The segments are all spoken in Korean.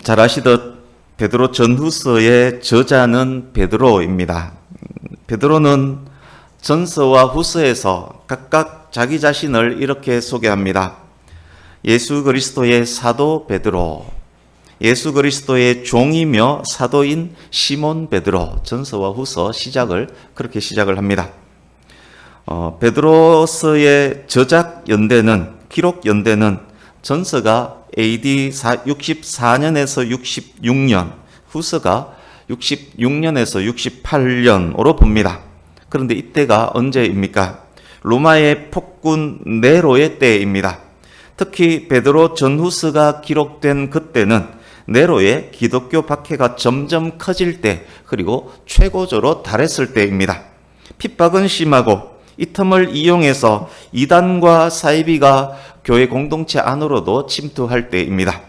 잘 아시듯 베드로 전후서의 저자는 베드로입니다. 베드로는 전서와 후서에서 각각 자기 자신을 이렇게 소개합니다. 예수 그리스도의 사도 베드로, 예수 그리스도의 종이며 사도인 시몬 베드로, 전서와 후서 그렇게 시작을 합니다. 베드로서의 저작 연대는, 기록 연대는 전서가 AD 64년에서 66년, 후서가 66년에서 68년으로 봅니다. 그런데 이때가 언제입니까? 로마의 폭군 네로의 때입니다. 특히 베드로 전후서가 기록된 그때는 네로의 기독교 박해가 점점 커질 때, 그리고 최고조로 달했을 때입니다. 핍박은 심하고 이 틈을 이용해서 이단과 사이비가 교회 공동체 안으로도 침투할 때입니다.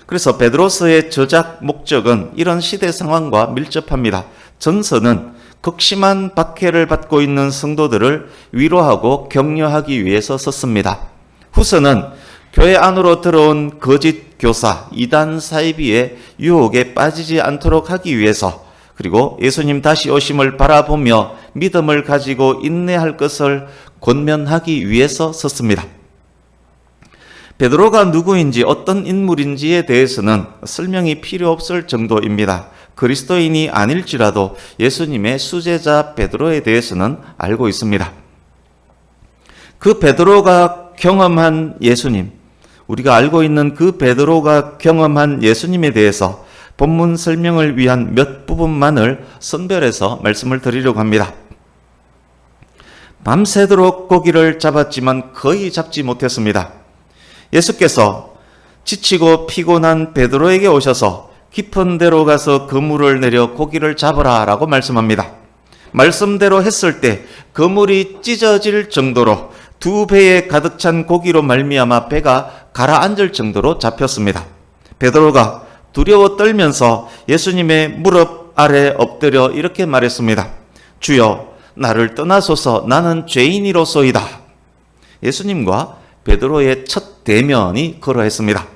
그래서 베드로서의 저작 목적은 이런 시대 상황과 밀접합니다. 전서는 극심한 박해를 받고 있는 성도들을 위로하고 격려하기 위해서 썼습니다. 후서는 교회 안으로 들어온 거짓 교사, 이단 사이비의 유혹에 빠지지 않도록 하기 위해서, 그리고 예수님 다시 오심을 바라보며 믿음을 가지고 인내할 것을 권면하기 위해서 썼습니다. 베드로가 누구인지, 어떤 인물인지에 대해서는 설명이 필요 없을 정도입니다. 그리스도인이 아닐지라도 예수님의 수제자 베드로에 대해서는 알고 있습니다. 그 베드로가 경험한 예수님, 우리가 알고 있는 그 베드로가 경험한 예수님에 대해서 본문 설명을 위한 몇 부분만을 선별해서 말씀을 드리려고 합니다. 밤새도록 고기를 잡았지만 거의 잡지 못했습니다. 예수께서 지치고 피곤한 베드로에게 오셔서 깊은 데로 가서 그물을 내려 고기를 잡으라 라고 말씀합니다. 말씀대로 했을 때 그물이 찢어질 정도로 2배에 가득 찬 고기로 말미암아 배가 가라앉을 정도로 잡혔습니다. 베드로가 두려워 떨면서 예수님의 무릎 아래 엎드려 이렇게 말했습니다. 주여, 나를 떠나소서, 나는 죄인이로소이다. 예수님과 베드로의 첫 대면이 그러했습니다.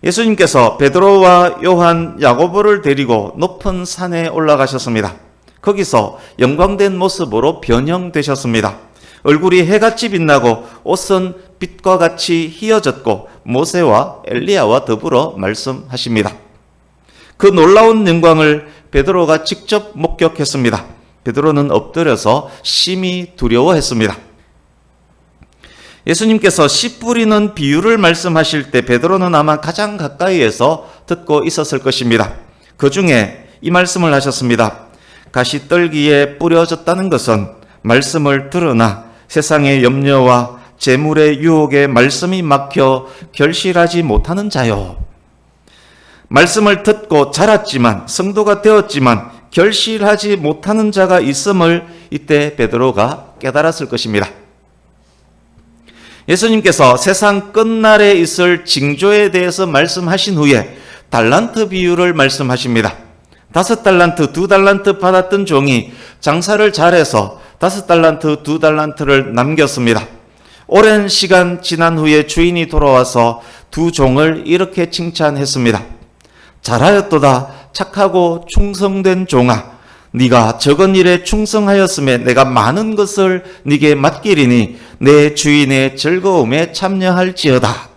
예수님께서 베드로와 요한, 야고보를 데리고 높은 산에 올라가셨습니다. 거기서 영광된 모습으로 변형되셨습니다. 얼굴이 해같이 빛나고 옷은 빛과 같이 희어졌고 모세와 엘리야와 더불어 말씀하십니다. 그 놀라운 영광을 베드로가 직접 목격했습니다. 베드로는 엎드려서 심히 두려워했습니다. 예수님께서 씨 뿌리는 비유를 말씀하실 때 베드로는 아마 가장 가까이에서 듣고 있었을 것입니다. 그 중에 이 말씀을 하셨습니다. 가시떨기에 뿌려졌다는 것은 말씀을 들으나 세상의 염려와 재물의 유혹에 말씀이 막혀 결실하지 못하는 자요. 말씀을 듣고 자랐지만, 성도가 되었지만 결실하지 못하는 자가 있음을 이때 베드로가 깨달았을 것입니다. 예수님께서 세상 끝날에 있을 징조에 대해서 말씀하신 후에 달란트 비유를 말씀하십니다. 5달란트, 2달란트 받았던 종이 장사를 잘해서 5달란트, 2달란트를 남겼습니다. 오랜 시간 지난 후에 주인이 돌아와서 2 종을 이렇게 칭찬했습니다. 잘하였도다, 착하고 충성된 종아. 네가 적은 일에 충성하였음에 내가 많은 것을 네게 맡기리니 내 주인의 즐거움에 참여할지어다.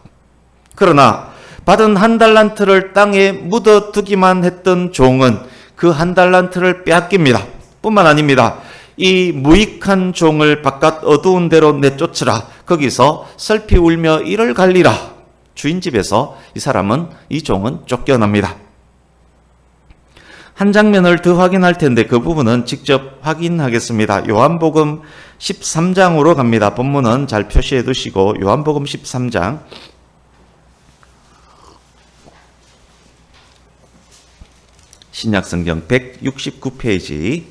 그러나 받은 1달란트를 땅에 묻어두기만 했던 종은 그 1달란트를 빼앗깁니다. 뿐만 아닙니다. 이 무익한 종을 바깥 어두운 데로 내쫓으라. 거기서 슬피 울며 이를 갈리라. 주인 집에서 이 종은 쫓겨납니다. 한 장면을 더 확인할 텐데 그 부분은 직접 확인하겠습니다. 요한복음 13장으로 갑니다. 본문은 잘 표시해 두시고 요한복음 13장 신약성경 169페이지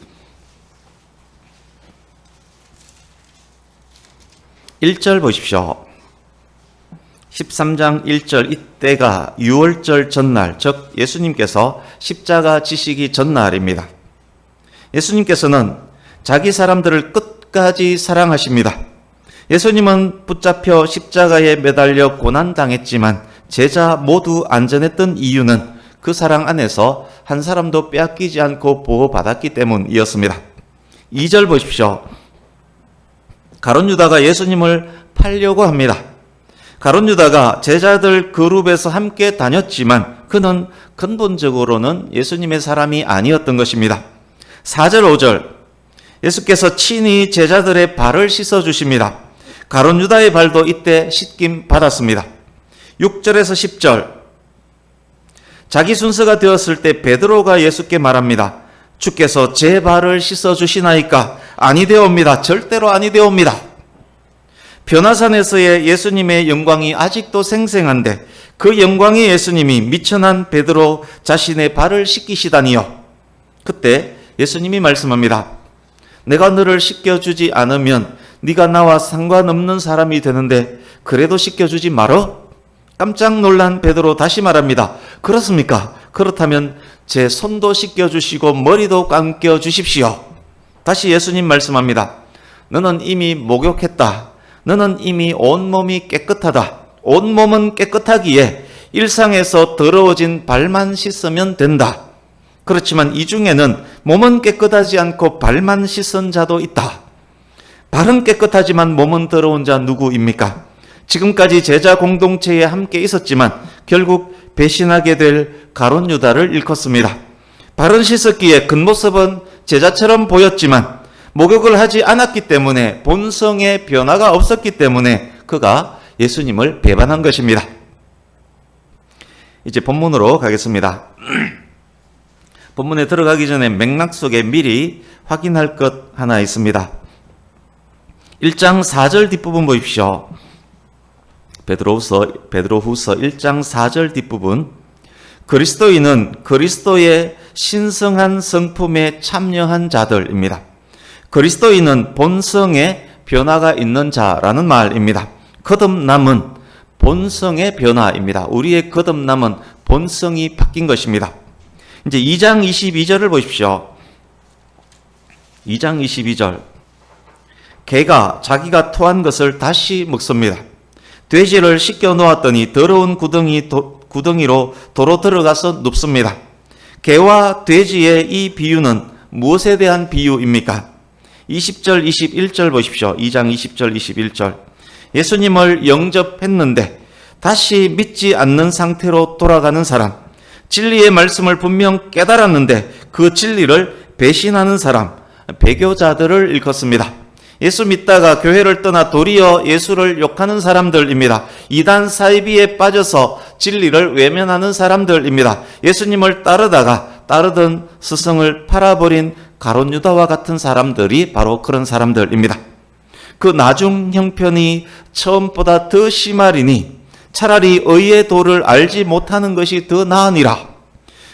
1절 보십시오. 13장 1절, 이때가 유월절 전날, 즉 예수님께서 십자가 지시기 전날입니다. 예수님께서는 자기 사람들을 끝까지 사랑하십니다. 예수님은 붙잡혀 십자가에 매달려 고난당했지만 제자 모두 안전했던 이유는 그 사랑 안에서 한 사람도 빼앗기지 않고 보호받았기 때문이었습니다. 2절 보십시오. 가룟 유다가 예수님을 팔려고 합니다. 가룟 유다가 제자들 그룹에서 함께 다녔지만 그는 근본적으로는 예수님의 사람이 아니었던 것입니다. 4절 5절 예수께서 친히 제자들의 발을 씻어 주십니다. 가룟 유다의 발도 이때 씻김 받았습니다. 6절에서 10절 자기 순서가 되었을 때 베드로가 예수께 말합니다. 주께서 제 발을 씻어 주시나이까? 아니되옵니다. 절대로 아니되옵니다. 변화산에서의 예수님의 영광이 아직도 생생한데 그 영광의 예수님이 미천한 베드로 자신의 발을 씻기시다니요. 그때 예수님이 말씀합니다. 내가 너를 씻겨주지 않으면 네가 나와 상관없는 사람이 되는데 그래도 씻겨주지 말어? 깜짝 놀란 베드로 다시 말합니다. 그렇습니까? 그렇다면 제 손도 씻겨주시고 머리도 감겨주십시오. 다시 예수님 말씀합니다. 너는 이미 목욕했다. 너는 이미 온몸이 깨끗하다. 온몸은 깨끗하기에 일상에서 더러워진 발만 씻으면 된다. 그렇지만 이 중에는 몸은 깨끗하지 않고 발만 씻은 자도 있다. 발은 깨끗하지만 몸은 더러운 자 누구입니까? 지금까지 제자 공동체에 함께 있었지만 결국 배신하게 될 가룟 유다를 일컫습니다. 발은 씻었기에 겉모습은 제자처럼 보였지만 목욕을 하지 않았기 때문에 본성의 변화가 없었기 때문에 그가 예수님을 배반한 것입니다. 이제 본문으로 가겠습니다. 본문에 들어가기 전에 맥락 속에 미리 확인할 것 하나 있습니다. 1장 4절 뒷부분 보십시오. 베드로후서 1장 4절 뒷부분. 그리스도인은 그리스도의 신성한 성품에 참여한 자들입니다. 그리스도인은 본성에 변화가 있는 자라는 말입니다. 거듭남은 본성의 변화입니다. 우리의 거듭남은 본성이 바뀐 것입니다. 이제 2장 22절을 보십시오. 2장 22절. 개가 자기가 토한 것을 다시 먹습니다. 돼지를 씻겨 놓았더니 더러운 구덩이로 도로 들어가서 눕습니다. 개와 돼지의 이 비유는 무엇에 대한 비유입니까? 20절, 21절 보십시오. 2장 20절, 21절. 예수님을 영접했는데 다시 믿지 않는 상태로 돌아가는 사람, 진리의 말씀을 분명 깨달았는데 그 진리를 배신하는 사람, 배교자들을 일컫습니다. 예수 믿다가 교회를 떠나 도리어 예수를 욕하는 사람들입니다. 이단 사이비에 빠져서 진리를 외면하는 사람들입니다. 예수님을 따르던 스승을 팔아버린 가룟 유다와 같은 사람들이 바로 그런 사람들입니다. 그 나중 형편이 처음보다 더 심하리니 차라리 의의 도를 알지 못하는 것이 더 나으니라.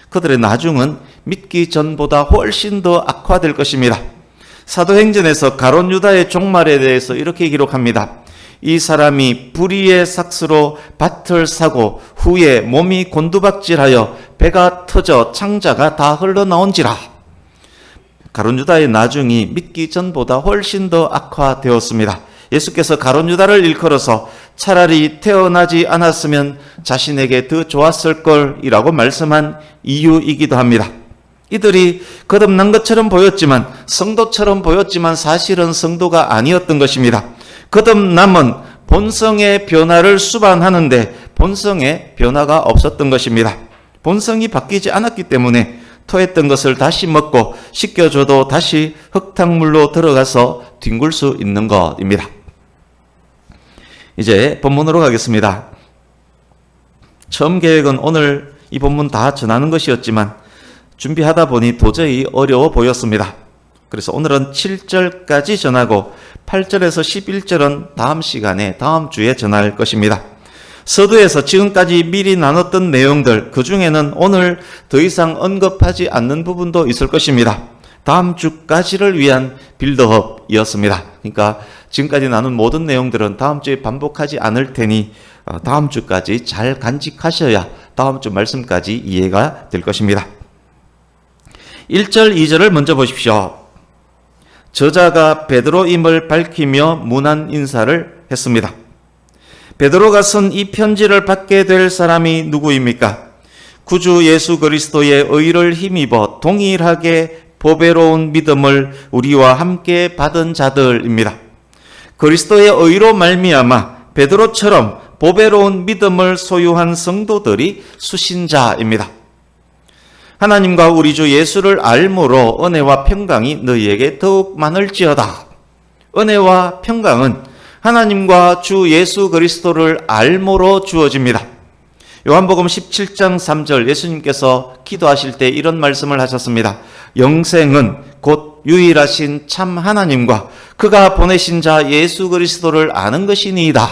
그들의 나중은 믿기 전보다 훨씬 더 악화될 것입니다. 사도행전에서 가룟 유다의 종말에 대해서 이렇게 기록합니다. 이 사람이 불의의 삭스로 밭을 사고 후에 몸이 곤두박질하여 배가 터져 창자가 다 흘러나온지라. 가룟 유다의 나중이 믿기 전보다 훨씬 더 악화되었습니다. 예수께서 가룟 유다를 일컬어서 차라리 태어나지 않았으면 자신에게 더 좋았을 걸이라고 말씀한 이유이기도 합니다. 이들이 거듭난 것처럼 보였지만 성도처럼 보였지만 사실은 성도가 아니었던 것입니다. 거듭남은 본성의 변화를 수반하는데 본성의 변화가 없었던 것입니다. 본성이 바뀌지 않았기 때문에 토했던 것을 다시 먹고 씻겨줘도 다시 흙탕물로 들어가서 뒹굴 수 있는 것입니다. 이제 본문으로 가겠습니다. 처음 계획은 오늘 이 본문 다 전하는 것이었지만 준비하다 보니 도저히 어려워 보였습니다. 그래서 오늘은 7절까지 전하고 8절에서 11절은 다음 시간에 다음 주에 전할 것입니다. 서두에서 지금까지 미리 나눴던 내용들, 그 중에는 오늘 더 이상 언급하지 않는 부분도 있을 것입니다. 다음 주까지를 위한 빌드업이었습니다. 그러니까 지금까지 나눈 모든 내용들은 다음 주에 반복하지 않을 테니 다음 주까지 잘 간직하셔야 다음 주 말씀까지 이해가 될 것입니다. 1절, 2절을 먼저 보십시오. 저자가 베드로임을 밝히며 문안 인사를 했습니다. 베드로가 쓴 이 편지를 받게 될 사람이 누구입니까? 구주 예수 그리스도의 의를 힘입어 동일하게 보배로운 믿음을 우리와 함께 받은 자들입니다. 그리스도의 의로 말미암아 베드로처럼 보배로운 믿음을 소유한 성도들이 수신자입니다. 하나님과 우리 주 예수를 알므로 은혜와 평강이 너희에게 더욱 많을지어다. 은혜와 평강은 하나님과 주 예수 그리스도를 알므로 주어집니다. 요한복음 17장 3절 예수님께서 기도하실 때 이런 말씀을 하셨습니다. 영생은 곧 유일하신 참 하나님과 그가 보내신 자 예수 그리스도를 아는 것이니이다.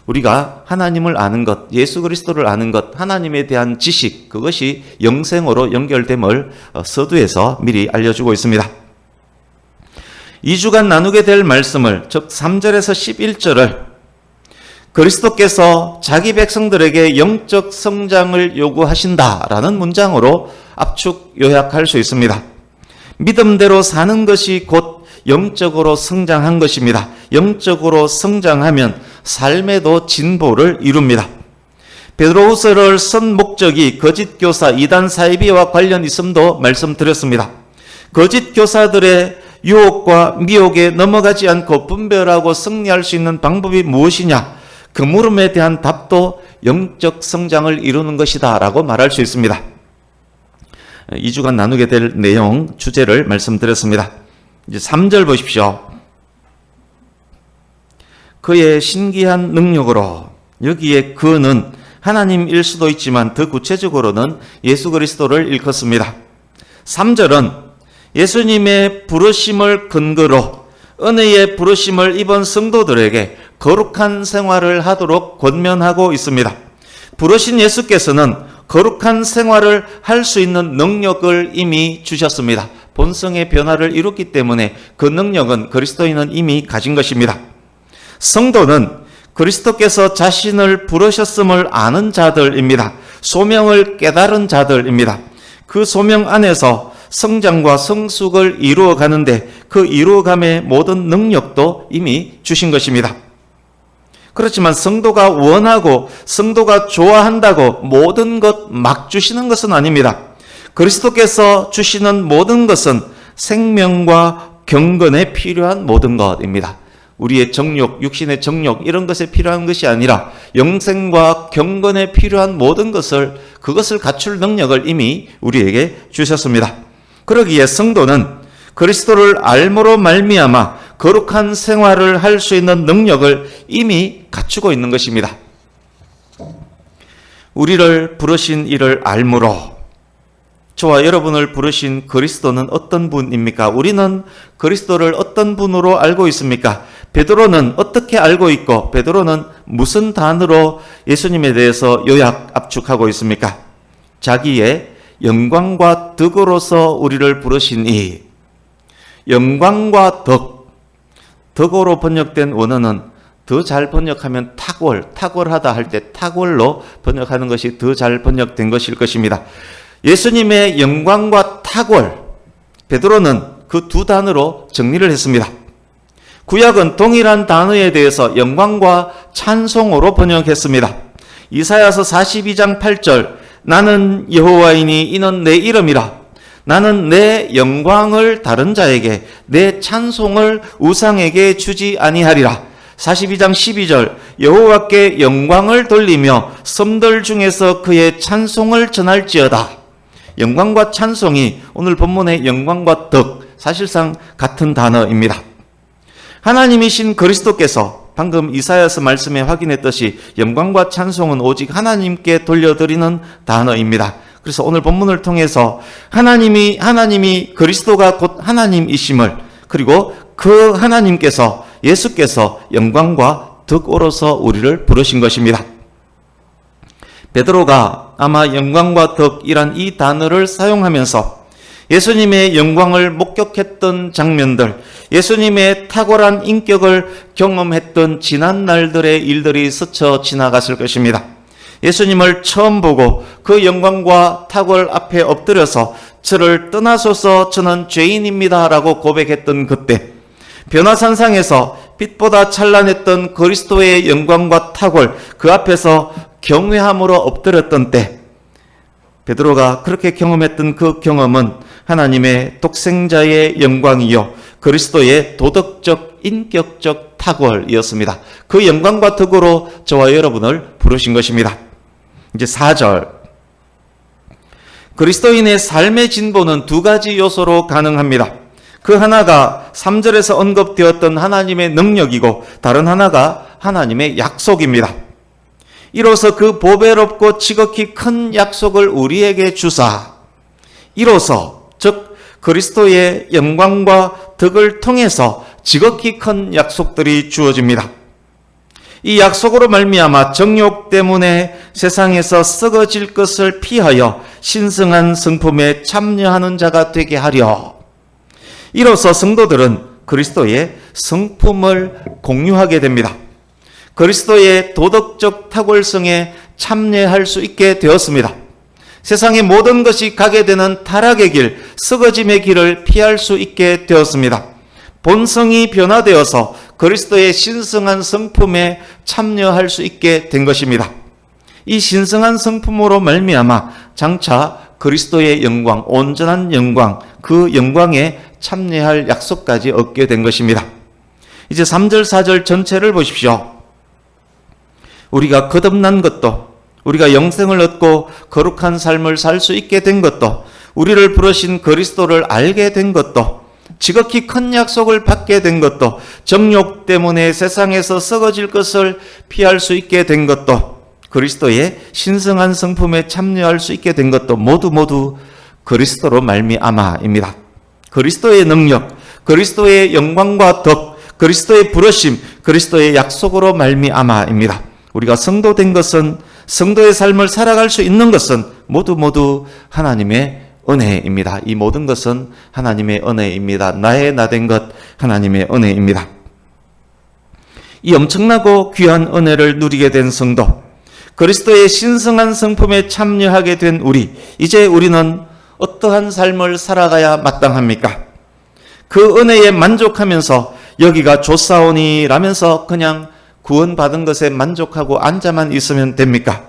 우리가 하나님을 아는 것, 예수 그리스도를 아는 것, 하나님에 대한 지식, 그것이 영생으로 연결됨을 서두에서 미리 알려주고 있습니다. 2주간 나누게 될 말씀을, 즉 3절에서 11절을 그리스도께서 자기 백성들에게 영적 성장을 요구하신다라는 문장으로 압축 요약할 수 있습니다. 믿음대로 사는 것이 곧 영적으로 성장한 것입니다. 영적으로 성장하면 삶에도 진보를 이룹니다. 베드로후서를 쓴 목적이 거짓 교사 이단 사이비와 관련 있음도 말씀드렸습니다. 거짓 교사들의 유혹과 미혹에 넘어가지 않고 분별하고 승리할 수 있는 방법이 무엇이냐? 그 물음에 대한 답도 영적 성장을 이루는 것이다 라고 말할 수 있습니다. 2주간 나누게 될 내용, 주제를 말씀드렸습니다. 이제 3절 보십시오. 그의 신기한 능력으로, 여기에 그는 하나님일 수도 있지만 더 구체적으로는 예수 그리스도를 일컫습니다. 3절은 예수님의 부르심을 근거로 은혜의 부르심을 입은 성도들에게 거룩한 생활을 하도록 권면하고 있습니다. 부르신 예수께서는 거룩한 생활을 할 수 있는 능력을 이미 주셨습니다. 본성의 변화를 이뤘기 때문에 그 능력은 그리스도인은 이미 가진 것입니다. 성도는 그리스도께서 자신을 부르셨음을 아는 자들입니다. 소명을 깨달은 자들입니다. 그 소명 안에서 성장과 성숙을 이루어 가는데 그 이루어감의 모든 능력도 이미 주신 것입니다. 그렇지만 성도가 원하고 성도가 좋아한다고 모든 것 막 주시는 것은 아닙니다. 그리스도께서 주시는 모든 것은 생명과 경건에 필요한 모든 것입니다. 우리의 정욕, 육신의 정욕 이런 것에 필요한 것이 아니라 영생과 경건에 필요한 모든 것을, 그것을 갖출 능력을 이미 우리에게 주셨습니다. 그러기에 성도는 그리스도를 알므로 말미암아 거룩한 생활을 할 수 있는 능력을 이미 갖추고 있는 것입니다. 우리를 부르신 이를 알므로, 저와 여러분을 부르신 그리스도는 어떤 분입니까? 우리는 그리스도를 어떤 분으로 알고 있습니까? 베드로는 어떻게 알고 있고 베드로는 무슨 단어로 예수님에 대해서 요약 압축하고 있습니까? 자기의 영광과 덕으로서 우리를 부르신 이, 영광과 덕으로 번역된 원어는 더 잘 번역하면 탁월하다 할 때 탁월로 번역하는 것이 더 잘 번역된 것일 것입니다. 예수님의 영광과 탁월, 베드로는 그 두 단어로 정리를 했습니다. 구약은 동일한 단어에 대해서 영광과 찬송으로 번역했습니다. 이사야서 42장 8절, 나는 여호와이니 이는 내 이름이라. 나는 내 영광을 다른 자에게, 내 찬송을 우상에게 주지 아니하리라. 42장 12절, 여호와께 영광을 돌리며 섬들 중에서 그의 찬송을 전할지어다. 영광과 찬송이 오늘 본문의 영광과 덕, 사실상 같은 단어입니다. 하나님이신 그리스도께서 방금 이사야서 말씀에 확인했듯이 영광과 찬송은 오직 하나님께 돌려드리는 단어입니다. 그래서 오늘 본문을 통해서 하나님이 그리스도가 곧 하나님이심을, 그리고 그 하나님께서, 예수께서 영광과 덕으로서 우리를 부르신 것입니다. 베드로가 아마 영광과 덕이란 이 단어를 사용하면서 예수님의 영광을 목격했던 장면들, 예수님의 탁월한 인격을 경험했던 지난 날들의 일들이 스쳐 지나갔을 것입니다. 예수님을 처음 보고 그 영광과 탁월 앞에 엎드려서 저를 떠나소서 저는 죄인입니다 라고 고백했던 그때, 변화산상에서 빛보다 찬란했던 그리스도의 영광과 탁월, 그 앞에서 경외함으로 엎드렸던 때 베드로가 그렇게 경험했던 그 경험은 하나님의 독생자의 영광이요 그리스도의 도덕적 인격적 탁월이었습니다. 그 영광과 덕으로 저와 여러분을 부르신 것입니다. 이제 4절, 그리스도인의 삶의 진보는 두 가지 요소로 가능합니다. 그 하나가 3절에서 언급되었던 하나님의 능력이고 다른 하나가 하나님의 약속입니다. 이로써 그 보배롭고 지극히 큰 약속을 우리에게 주사, 이로써 즉 그리스도의 영광과 덕을 통해서 지극히 큰 약속들이 주어집니다. 이 약속으로 말미암아 정욕 때문에 세상에서 썩어질 것을 피하여 신성한 성품에 참여하는 자가 되게 하려. 이로써 성도들은 그리스도의 성품을 공유하게 됩니다. 그리스도의 도덕적 탁월성에 참여할 수 있게 되었습니다. 세상의 모든 것이 가게 되는 타락의 길, 썩어짐의 길을 피할 수 있게 되었습니다. 본성이 변화되어서 그리스도의 신성한 성품에 참여할 수 있게 된 것입니다. 이 신성한 성품으로 말미암아 장차 그리스도의 영광, 온전한 영광, 그 영광에 참여할 약속까지 얻게 된 것입니다. 이제 3절, 4절 전체를 보십시오. 우리가 거듭난 것도, 우리가 영생을 얻고 거룩한 삶을 살 수 있게 된 것도, 우리를 부르신 그리스도를 알게 된 것도, 지극히 큰 약속을 받게 된 것도, 정욕 때문에 세상에서 썩어질 것을 피할 수 있게 된 것도, 그리스도의 신성한 성품에 참여할 수 있게 된 것도 모두 그리스도로 말미암아입니다. 그리스도의 능력, 그리스도의 영광과 덕, 그리스도의 부르심, 그리스도의 약속으로 말미암아입니다. 우리가 성도된 것은, 성도의 삶을 살아갈 수 있는 것은 모두 하나님의 은혜입니다. 이 모든 것은 하나님의 은혜입니다. 나의 나된 것 하나님의 은혜입니다. 이 엄청나고 귀한 은혜를 누리게 된 성도, 그리스도의 신성한 성품에 참여하게 된 우리, 이제 우리는 어떠한 삶을 살아가야 마땅합니까? 그 은혜에 만족하면서 여기가 좋사오니 라면서 그냥 구원받은 것에 만족하고 앉아만 있으면 됩니까?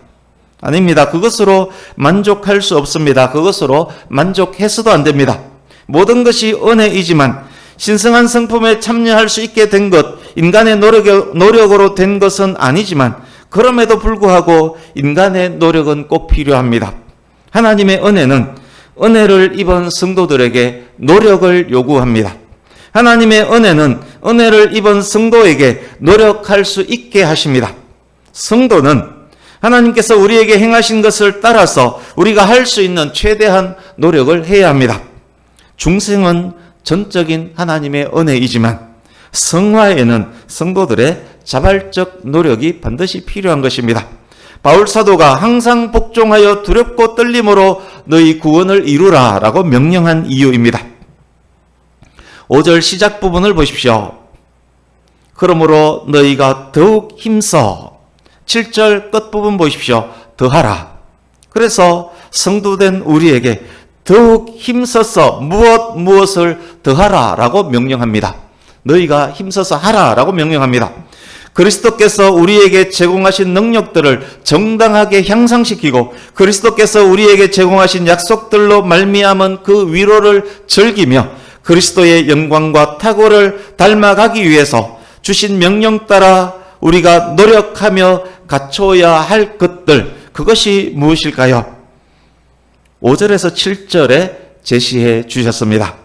아닙니다. 그것으로 만족할 수 없습니다. 그것으로 만족해서도 안 됩니다. 모든 것이 은혜이지만 신성한 성품에 참여할 수 있게 된 것, 인간의 노력으로 된 것은 아니지만 그럼에도 불구하고 인간의 노력은 꼭 필요합니다. 하나님의 은혜는 은혜를 입은 성도들에게 노력을 요구합니다. 하나님의 은혜는 은혜를 입은 성도에게 노력할 수 있게 하십니다. 성도는 하나님께서 우리에게 행하신 것을 따라서 우리가 할 수 있는 최대한 노력을 해야 합니다. 중생은 전적인 하나님의 은혜이지만 성화에는 성도들의 자발적 노력이 반드시 필요한 것입니다. 바울 사도가 항상 복종하여 두렵고 떨림으로 너희 구원을 이루라 라고 명령한 이유입니다. 5절 시작 부분을 보십시오. 그러므로 너희가 더욱 힘써. 7절 끝부분 보십시오. 더하라. 그래서 성도된 우리에게 더욱 힘써서 무엇을 더하라 라고 명령합니다. 너희가 힘써서 하라 라고 명령합니다. 그리스도께서 우리에게 제공하신 능력들을 정당하게 향상시키고 그리스도께서 우리에게 제공하신 약속들로 말미암은 그 위로를 즐기며 그리스도의 영광과 탁월을 닮아가기 위해서 주신 명령 따라 우리가 노력하며 갖춰야 할 것들, 그것이 무엇일까요? 5절에서 7절에 제시해 주셨습니다.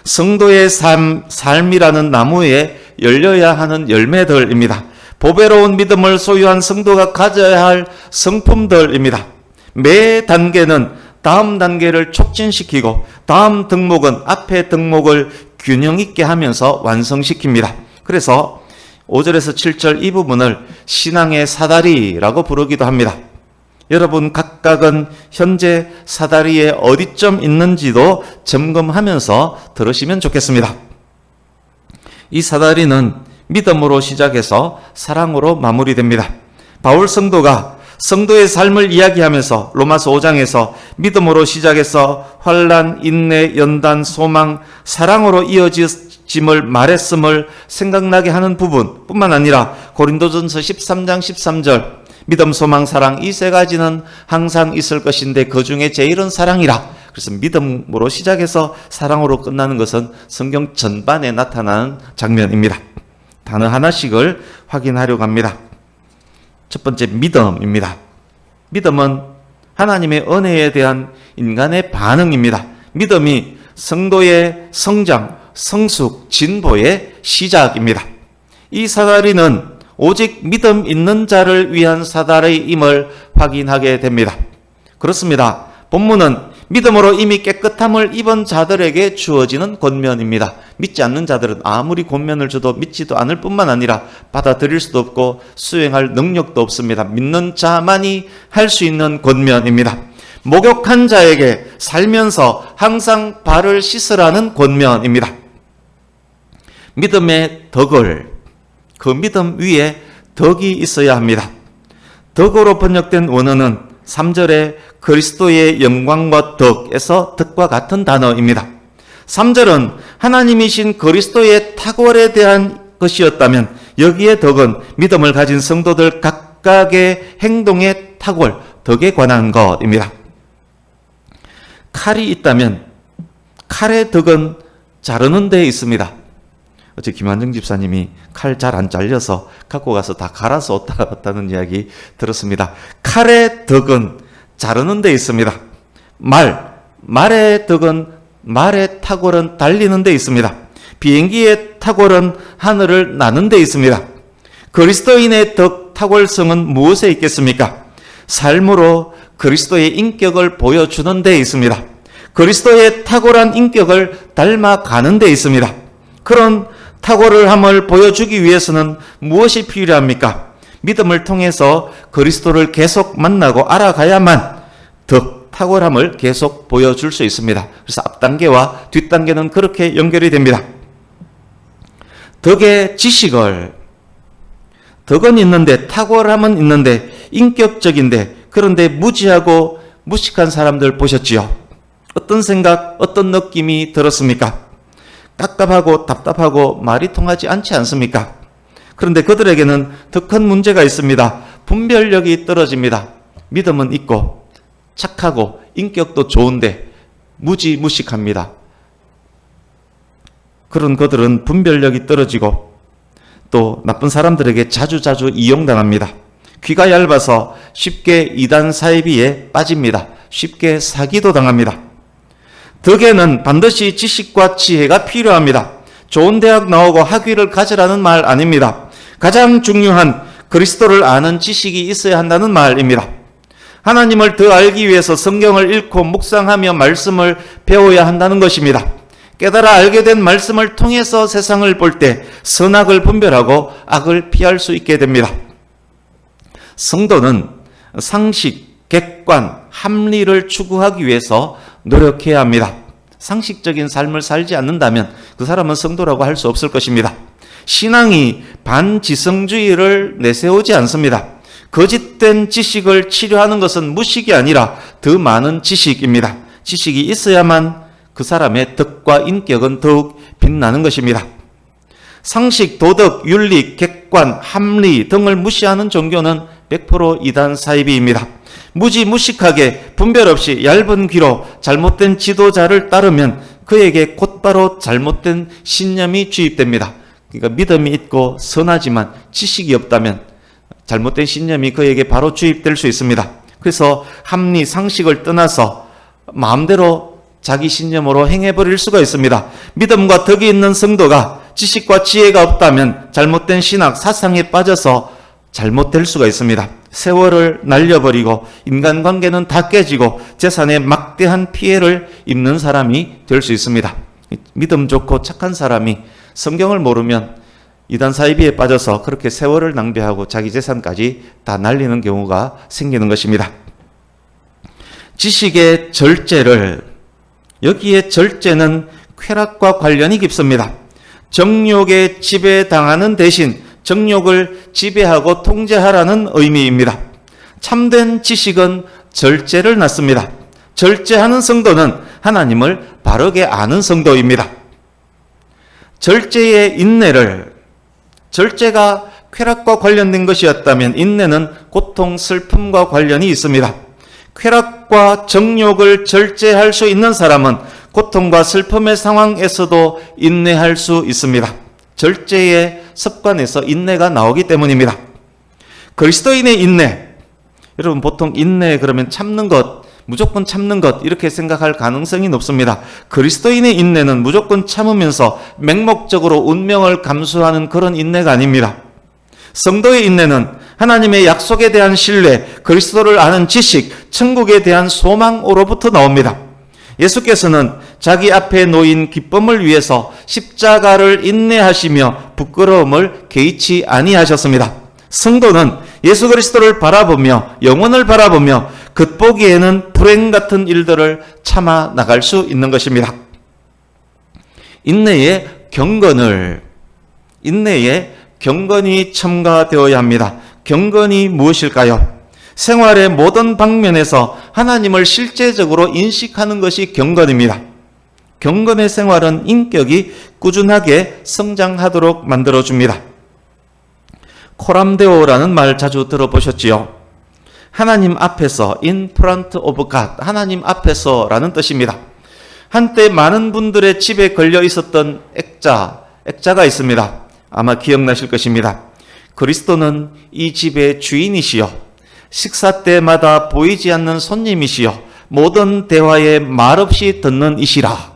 성도의 삶이라는 나무에 열려야 하는 열매들입니다. 보배로운 믿음을 소유한 성도가 가져야 할 성품들입니다. 매 단계는 다음 단계를 촉진시키고 다음 덕목은 앞의 덕목을 균형 있게 하면서 완성시킵니다. 그래서 5절에서 7절 이 부분을 신앙의 사다리라고 부르기도 합니다. 여러분 각각은 현재 사다리에 어디쯤 있는지도 점검하면서 들으시면 좋겠습니다. 이 사다리는 믿음으로 시작해서 사랑으로 마무리됩니다. 바울 성도가 성도의 삶을 이야기하면서 로마서 5장에서 믿음으로 시작해서 환난, 인내, 연단, 소망, 사랑으로 이어짐을 말했음을 생각나게 하는 부분뿐만 아니라 고린도전서 13장 13절 믿음, 소망, 사랑 이 세 가지는 항상 있을 것인데 그 중에 제일은 사랑이라. 그래서 믿음으로 시작해서 사랑으로 끝나는 것은 성경 전반에 나타나는 장면입니다. 단어 하나씩을 확인하려고 합니다. 첫 번째 믿음입니다. 믿음은 하나님의 은혜에 대한 인간의 반응입니다. 믿음이 성도의 성장, 성숙, 진보의 시작입니다. 이 사다리는 오직 믿음 있는 자를 위한 사다리임을 확인하게 됩니다. 그렇습니다. 본문은 믿음으로 이미 깨끗함을 입은 자들에게 주어지는 권면입니다. 믿지 않는 자들은 아무리 권면을 줘도 믿지도 않을 뿐만 아니라 받아들일 수도 없고 수행할 능력도 없습니다. 믿는 자만이 할 수 있는 권면입니다. 목욕한 자에게 살면서 항상 발을 씻으라는 권면입니다. 믿음의 덕을, 그 믿음 위에 덕이 있어야 합니다. 덕으로 번역된 원어는 3절에 그리스도의 영광과 덕에서 덕과 같은 단어입니다. 3절은 하나님이신 그리스도의 탁월에 대한 것이었다면 여기에 덕은 믿음을 가진 성도들 각각의 행동의 탁월, 덕에 관한 것입니다. 칼이 있다면 칼의 덕은 자르는 데 있습니다. 어제 김한정 집사님이 칼 잘 안 잘려서 갖고 가서 다 갈아서 왔다는 이야기 들었습니다. 칼의 덕은 자르는 데 있습니다. 말의 덕은, 말의 탁월은 달리는 데 있습니다. 비행기의 탁월은 하늘을 나는 데 있습니다. 그리스도인의 덕, 탁월성은 무엇에 있겠습니까? 삶으로 그리스도의 인격을 보여주는 데 있습니다. 그리스도의 탁월한 인격을 닮아가는 데 있습니다. 그런 탁월함을 보여주기 위해서는 무엇이 필요합니까? 믿음을 통해서 그리스도를 계속 만나고 알아가야만 덕, 탁월함을 계속 보여줄 수 있습니다. 그래서 앞단계와 뒷단계는 그렇게 연결이 됩니다. 덕의 지식을, 덕은 있는데 탁월함은 있는데 인격적인데 그런데 무지하고 무식한 사람들 보셨지요? 어떤 생각, 어떤 느낌이 들었습니까? 깝깝하고 답답하고 말이 통하지 않지 않습니까? 그런데 그들에게는 더 큰 문제가 있습니다. 분별력이 떨어집니다. 믿음은 있고 착하고 인격도 좋은데 무지무식합니다. 그런 그들은 분별력이 떨어지고 또 나쁜 사람들에게 자주자주 이용당합니다. 귀가 얇아서 쉽게 이단 사이비에 빠집니다. 쉽게 사기도 당합니다. 덕에는 반드시 지식과 지혜가 필요합니다. 좋은 대학 나오고 학위를 가지라는 말 아닙니다. 가장 중요한 그리스도를 아는 지식이 있어야 한다는 말입니다. 하나님을 더 알기 위해서 성경을 읽고 묵상하며 말씀을 배워야 한다는 것입니다. 깨달아 알게 된 말씀을 통해서 세상을 볼 때 선악을 분별하고 악을 피할 수 있게 됩니다. 성도는 상식, 객관, 합리를 추구하기 위해서 노력해야 합니다. 상식적인 삶을 살지 않는다면 그 사람은 성도라고 할 수 없을 것입니다. 신앙이 반지성주의를 내세우지 않습니다. 거짓된 지식을 치료하는 것은 무식이 아니라 더 많은 지식입니다. 지식이 있어야만 그 사람의 덕과 인격은 더욱 빛나는 것입니다. 상식, 도덕, 윤리, 객관, 합리 등을 무시하는 종교는 100% 이단 사이비입니다. 무지무식하게 분별 없이 얇은 귀로 잘못된 지도자를 따르면 그에게 곧바로 잘못된 신념이 주입됩니다. 그러니까 믿음이 있고 선하지만 지식이 없다면 잘못된 신념이 그에게 바로 주입될 수 있습니다. 그래서 합리, 상식을 떠나서 마음대로 자기 신념으로 행해버릴 수가 있습니다. 믿음과 덕이 있는 성도가 지식과 지혜가 없다면 잘못된 신학, 사상에 빠져서 잘못될 수가 있습니다. 세월을 날려버리고 인간관계는 다 깨지고 재산에 막대한 피해를 입는 사람이 될 수 있습니다. 믿음 좋고 착한 사람이 성경을 모르면 이단 사이비에 빠져서 그렇게 세월을 낭비하고 자기 재산까지 다 날리는 경우가 생기는 것입니다. 지식의 절제를, 여기에 절제는 쾌락과 관련이 깊습니다. 정욕에 지배당하는 대신 정욕을 지배하고 통제하라는 의미입니다. 참된 지식은 절제를 낳습니다. 절제하는 성도는 하나님을 바르게 아는 성도입니다. 절제의 인내를, 절제가 쾌락과 관련된 것이었다면 인내는 고통, 슬픔과 관련이 있습니다. 쾌락과 정욕을 절제할 수 있는 사람은 고통과 슬픔의 상황에서도 인내할 수 있습니다. 절제의 습관에서 인내가 나오기 때문입니다. 그리스도인의 인내, 여러분 보통 인내 그러면 참는 것, 무조건 참는 것 이렇게 생각할 가능성이 높습니다. 그리스도인의 인내는 무조건 참으면서 맹목적으로 운명을 감수하는 그런 인내가 아닙니다. 성도의 인내는 하나님의 약속에 대한 신뢰, 그리스도를 아는 지식, 천국에 대한 소망으로부터 나옵니다. 예수께서는 자기 앞에 놓인 기쁨을 위해서 십자가를 인내하시며 부끄러움을 개의치 아니하셨습니다. 성도는 예수 그리스도를 바라보며 영원을 바라보며 겉보기에는 불행 같은 일들을 참아 나갈 수 있는 것입니다. 인내의 경건이 첨가되어야 합니다. 경건이 무엇일까요? 생활의 모든 방면에서 하나님을 실제적으로 인식하는 것이 경건입니다. 경건의 생활은 인격이 꾸준하게 성장하도록 만들어줍니다. 코람데오라는 말 자주 들어보셨지요? 하나님 앞에서, in front of God, 하나님 앞에서라는 뜻입니다. 한때 많은 분들의 집에 걸려 있었던 액자가 있습니다. 아마 기억나실 것입니다. 그리스도는 이 집의 주인이시여, 식사 때마다 보이지 않는 손님이시여, 모든 대화에 말없이 듣는 이시라.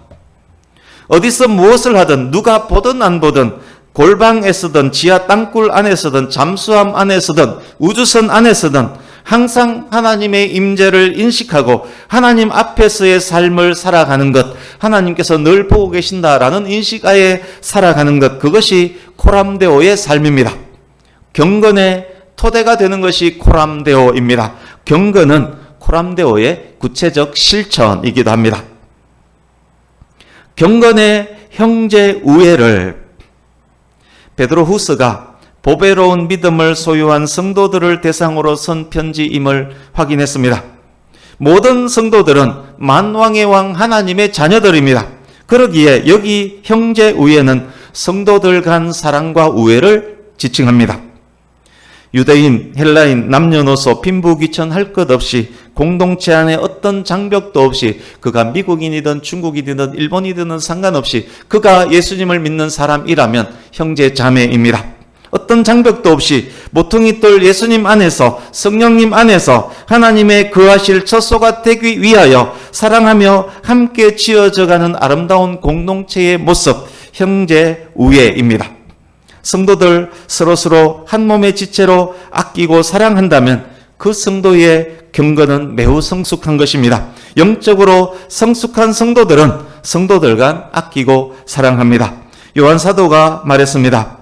어디서 무엇을 하든 누가 보든 안 보든 골방에서든 지하 땅굴 안에서든 잠수함 안에서든 우주선 안에서든 항상 하나님의 임재를 인식하고 하나님 앞에서의 삶을 살아가는 것, 하나님께서 늘 보고 계신다라는 인식하에 살아가는 것, 그것이 코람데오의 삶입니다. 경건의 토대가 되는 것이 코람데오입니다. 경건은 코람데오의 구체적 실천이기도 합니다. 경건의 형제 우애를 베드로후서가 보배로운 믿음을 소유한 성도들을 대상으로 쓴 편지임을 확인했습니다. 모든 성도들은 만왕의 왕 하나님의 자녀들입니다. 그러기에 여기 형제 우애는 성도들 간 사랑과 우애를 지칭합니다. 유대인, 헬라인, 남녀노소, 빈부귀천할 것 없이 공동체 안에 어떤 장벽도 없이 그가 미국인이든 중국인이든 일본이든 상관없이 그가 예수님을 믿는 사람이라면 형제 자매입니다. 어떤 장벽도 없이 모퉁이 돌 예수님 안에서 성령님 안에서 하나님의 거하실 처소가 되기 위하여 사랑하며 함께 지어져가는 아름다운 공동체의 모습, 형제 우애입니다. 성도들 서로서로 한 몸의 지체로 아끼고 사랑한다면 그 성도의 경건은 매우 성숙한 것입니다. 영적으로 성숙한 성도들은 성도들 간 아끼고 사랑합니다. 요한 사도가 말했습니다.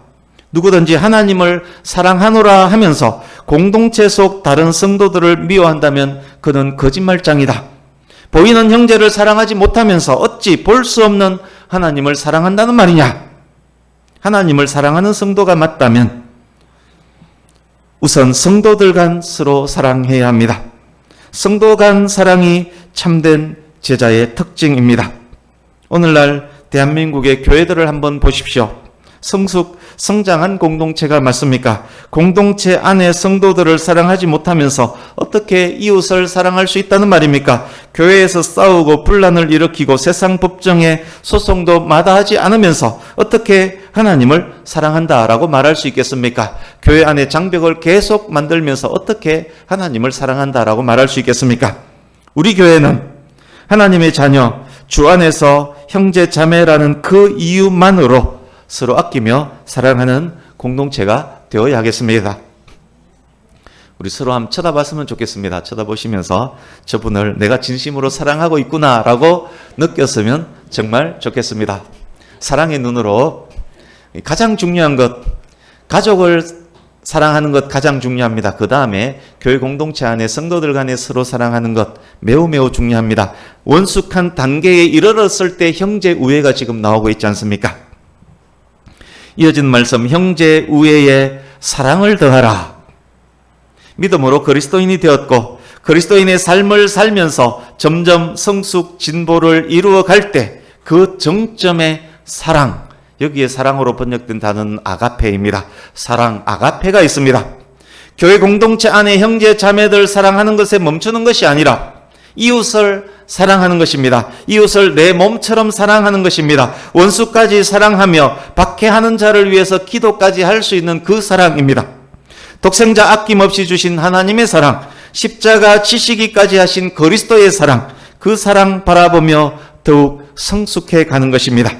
누구든지 하나님을 사랑하노라 하면서 공동체 속 다른 성도들을 미워한다면 그는 거짓말장이다. 보이는 형제를 사랑하지 못하면서 어찌 볼 수 없는 하나님을 사랑한다는 말이냐? 하나님을 사랑하는 성도가 맞다면 우선 성도들 간 서로 사랑해야 합니다. 성도 간 사랑이 참된 제자의 특징입니다. 오늘날 대한민국의 교회들을 한번 보십시오. 성장한 공동체가 맞습니까? 공동체 안에 성도들을 사랑하지 못하면서 어떻게 이웃을 사랑할 수 있다는 말입니까? 교회에서 싸우고 분란을 일으키고 세상 법정에 소송도 마다하지 않으면서 어떻게 하나님을 사랑한다라고 말할 수 있겠습니까? 교회 안에 장벽을 계속 만들면서 어떻게 하나님을 사랑한다라고 말할 수 있겠습니까? 우리 교회는 하나님의 자녀, 주 안에서 형제 자매라는 그 이유만으로 서로 아끼며 사랑하는 공동체가 되어야 하겠습니다. 우리 서로 한번 쳐다봤으면 좋겠습니다. 쳐다보시면서 저분을 내가 진심으로 사랑하고 있구나라고 느꼈으면 정말 좋겠습니다. 사랑의 눈으로 가장 중요한 것, 가족을 사랑하는 것 가장 중요합니다. 그 다음에 교회 공동체 안에 성도들 간에 서로 사랑하는 것 매우 중요합니다. 원숙한 단계에 이르렀을 때 형제 우애가 지금 나오고 있지 않습니까? 이어진 말씀, 형제 우애에 사랑을 더하라. 믿음으로 그리스도인이 되었고 그리스도인의 삶을 살면서 점점 성숙 진보를 이루어 갈 때 그 정점의 사랑, 여기에 사랑으로 번역된 단어는 아가페입니다. 사랑, 아가페가 있습니다. 교회 공동체 안에 형제 자매들 사랑하는 것에 멈추는 것이 아니라 이웃을 사랑하는 것입니다. 이웃을 내 몸처럼 사랑하는 것입니다. 원수까지 사랑하며 박해하는 자를 위해서 기도까지 할 수 있는 그 사랑입니다. 독생자 아낌없이 주신 하나님의 사랑, 십자가 지시기까지 하신 그리스도의 사랑, 그 사랑 바라보며 더욱 성숙해 가는 것입니다.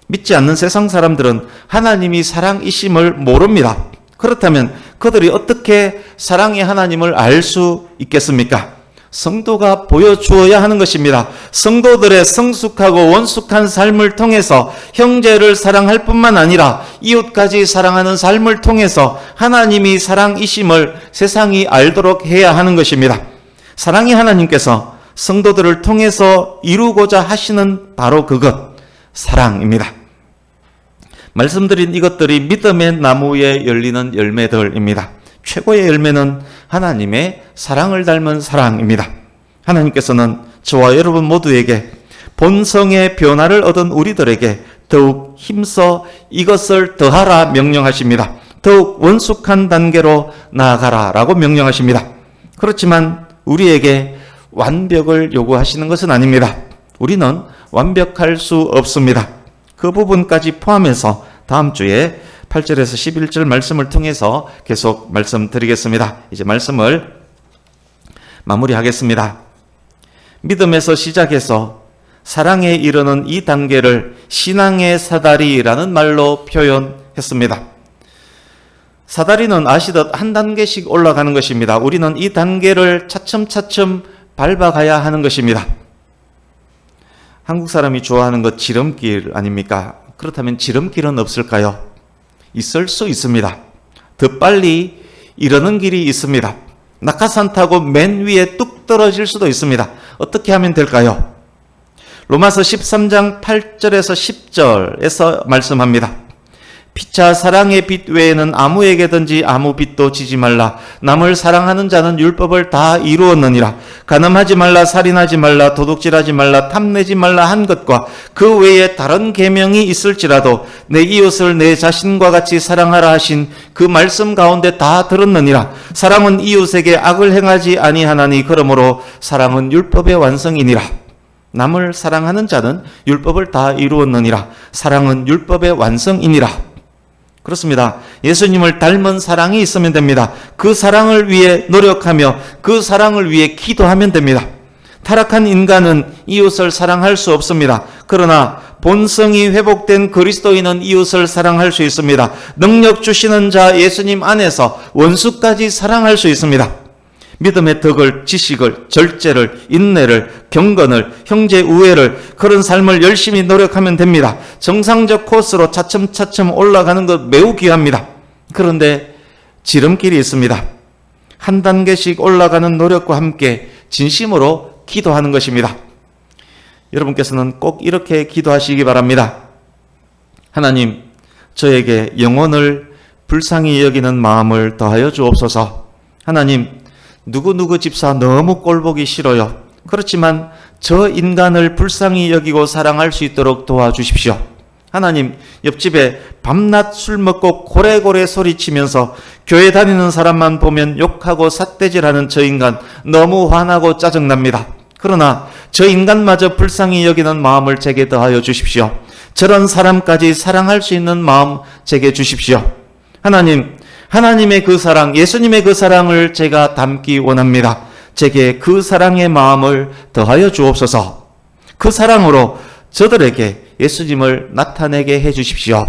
믿지 않는 세상 사람들은 하나님이 사랑이심을 모릅니다. 그렇다면 그들이 어떻게 사랑의 하나님을 알 수 있겠습니까? 성도가 보여주어야 하는 것입니다. 성도들의 성숙하고 원숙한 삶을 통해서 형제를 사랑할 뿐만 아니라 이웃까지 사랑하는 삶을 통해서 하나님이 사랑이심을 세상이 알도록 해야 하는 것입니다. 사랑의 하나님께서 성도들을 통해서 이루고자 하시는 바로 그것, 사랑입니다. 말씀드린 이것들이 믿음의 나무에 열리는 열매들입니다. 최고의 열매는 하나님의 사랑을 닮은 사랑입니다. 하나님께서는 저와 여러분 모두에게 본성의 변화를 얻은 우리들에게 더욱 힘써 이것을 더하라 명령하십니다. 더욱 원숙한 단계로 나아가라 라고 명령하십니다. 그렇지만 우리에게 완벽을 요구하시는 것은 아닙니다. 우리는 완벽할 수 없습니다. 그 부분까지 포함해서 다음 주에 8절에서 11절 말씀을 통해서 계속 말씀드리겠습니다. 이제 말씀을 마무리하겠습니다. 믿음에서 시작해서 사랑에 이르는 이 단계를 신앙의 사다리라는 말로 표현했습니다. 사다리는 아시듯 한 단계씩 올라가는 것입니다. 우리는 이 단계를 차츰차츰 밟아가야 하는 것입니다. 한국 사람이 좋아하는 것 지름길 아닙니까? 그렇다면 지름길은 없을까요? 있을 수 있습니다. 더 빨리 이르는 길이 있습니다. 낙하산 타고 맨 위에 뚝 떨어질 수도 있습니다. 어떻게 하면 될까요? 로마서 13장 8절에서 10절에서 말씀합니다. 피차 사랑의 빛 외에는 아무에게든지 아무 빛도 지지 말라. 남을 사랑하는 자는 율법을 다 이루었느니라. 간음하지 말라, 살인하지 말라, 도둑질하지 말라, 탐내지 말라 한 것과 그 외에 다른 계명이 있을지라도 내 이웃을 내 자신과 같이 사랑하라 하신 그 말씀 가운데 다 들었느니라. 사랑은 이웃에게 악을 행하지 아니하나니 그러므로 사랑은 율법의 완성이니라. 남을 사랑하는 자는 율법을 다 이루었느니라. 사랑은 율법의 완성이니라. 그렇습니다. 예수님을 닮은 사랑이 있으면 됩니다. 그 사랑을 위해 노력하며 그 사랑을 위해 기도하면 됩니다. 타락한 인간은 이웃을 사랑할 수 없습니다. 그러나 본성이 회복된 그리스도인은 이웃을 사랑할 수 있습니다. 능력 주시는 자 예수님 안에서 원수까지 사랑할 수 있습니다. 믿음의 덕을, 지식을, 절제를, 인내를, 경건을, 형제 우애를, 그런 삶을 열심히 노력하면 됩니다. 정상적 코스로 차츰차츰 올라가는 것 매우 귀합니다. 그런데 지름길이 있습니다. 한 단계씩 올라가는 노력과 함께 진심으로 기도하는 것입니다. 여러분께서는 꼭 이렇게 기도하시기 바랍니다. 하나님, 저에게 영혼을 불쌍히 여기는 마음을 더하여 주옵소서. 하나님, 누구누구 집사 너무 꼴보기 싫어요. 그렇지만 저 인간을 불쌍히 여기고 사랑할 수 있도록 도와주십시오. 하나님, 옆집에 밤낮 술 먹고 고래고래 소리치면서 교회 다니는 사람만 보면 욕하고 삿대질하는 저 인간 너무 화나고 짜증납니다. 그러나 저 인간마저 불쌍히 여기는 마음을 제게 더하여 주십시오. 저런 사람까지 사랑할 수 있는 마음 제게 주십시오. 하나님, 하나님의 그 사랑, 예수님의 그 사랑을 제가 담기 원합니다. 제게 그 사랑의 마음을 더하여 주옵소서. 그 사랑으로 저들에게 예수님을 나타내게 해 주십시오.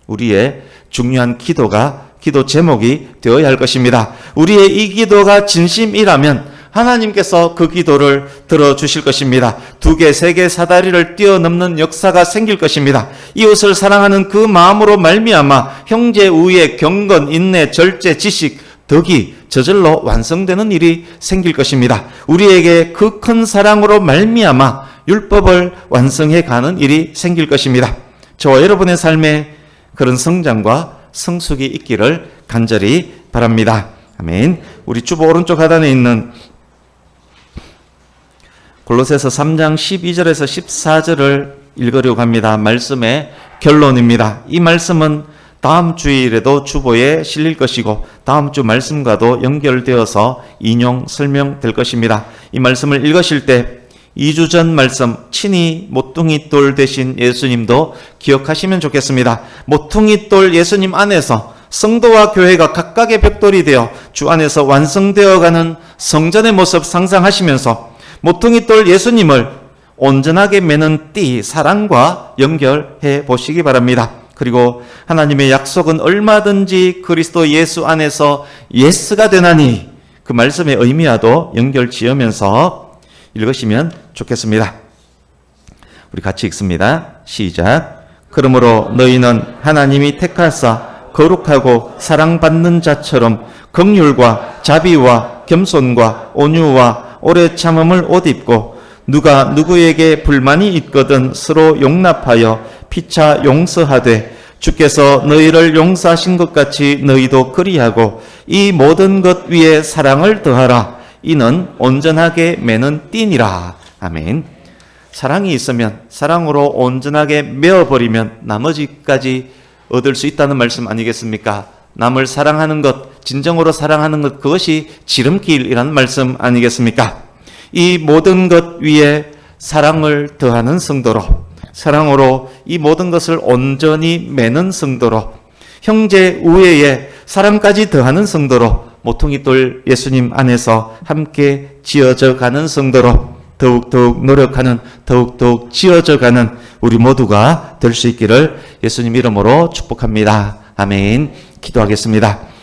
우리의 중요한 기도 제목이 되어야 할 것입니다. 우리의 이 기도가 진심이라면 하나님께서 그 기도를 들어주실 것입니다. 2개, 3개 사다리를 뛰어넘는 역사가 생길 것입니다. 이웃을 사랑하는 그 마음으로 말미암아 형제 우애, 경건, 인내, 절제, 지식, 덕이 저절로 완성되는 일이 생길 것입니다. 우리에게 그 큰 사랑으로 말미암아 율법을 완성해 가는 일이 생길 것입니다. 저와 여러분의 삶에 그런 성장과 성숙이 있기를 간절히 바랍니다. 아멘. 우리 주보 오른쪽 하단에 있는 골로새서 3장 12절에서 14절을 읽으려고 합니다. 말씀의 결론입니다. 이 말씀은 다음 주일에도 주보에 실릴 것이고 다음 주 말씀과도 연결되어서 인용 설명될 것입니다. 이 말씀을 읽으실 때 2주 전 말씀 친히 모퉁이 돌 되신 예수님도 기억하시면 좋겠습니다. 모퉁이 돌 예수님 안에서 성도와 교회가 각각의 벽돌이 되어 주 안에서 완성되어가는 성전의 모습 상상하시면서 모퉁이 돌 예수님을 온전하게 매는 띠 사랑과 연결해 보시기 바랍니다. 그리고 하나님의 약속은 얼마든지 그리스도 예수 안에서 예스가 되나니 그 말씀의 의미와도 연결 지으면서 읽으시면 좋겠습니다. 우리 같이 읽습니다. 시작. 그러므로 너희는 하나님이 택하사 거룩하고 사랑받는 자처럼 긍휼과 자비와 겸손과 온유와 오래 참음을 옷 입고 누가 누구에게 불만이 있거든 서로 용납하여 피차 용서하되 주께서 너희를 용서하신 것 같이 너희도 그리하고 이 모든 것 위에 사랑을 더하라. 이는 온전하게 매는 띠니라. 아멘. 사랑이 있으면 사랑으로 온전하게 메어버리면 나머지까지 얻을 수 있다는 말씀 아니겠습니까? 남을 사랑하는 것, 진정으로 사랑하는 것, 그것이 지름길이라는 말씀 아니겠습니까? 이 모든 것 위에 사랑을 더하는 성도로, 사랑으로 이 모든 것을 온전히 매는 성도로, 형제 우애에 사랑까지 더하는 성도로, 모퉁이 돌 예수님 안에서 함께 지어져 가는 성도로 더욱더욱 노력하는, 더욱더욱 지어져 가는 우리 모두가 될 수 있기를 예수님 이름으로 축복합니다. 아멘. 기도하겠습니다.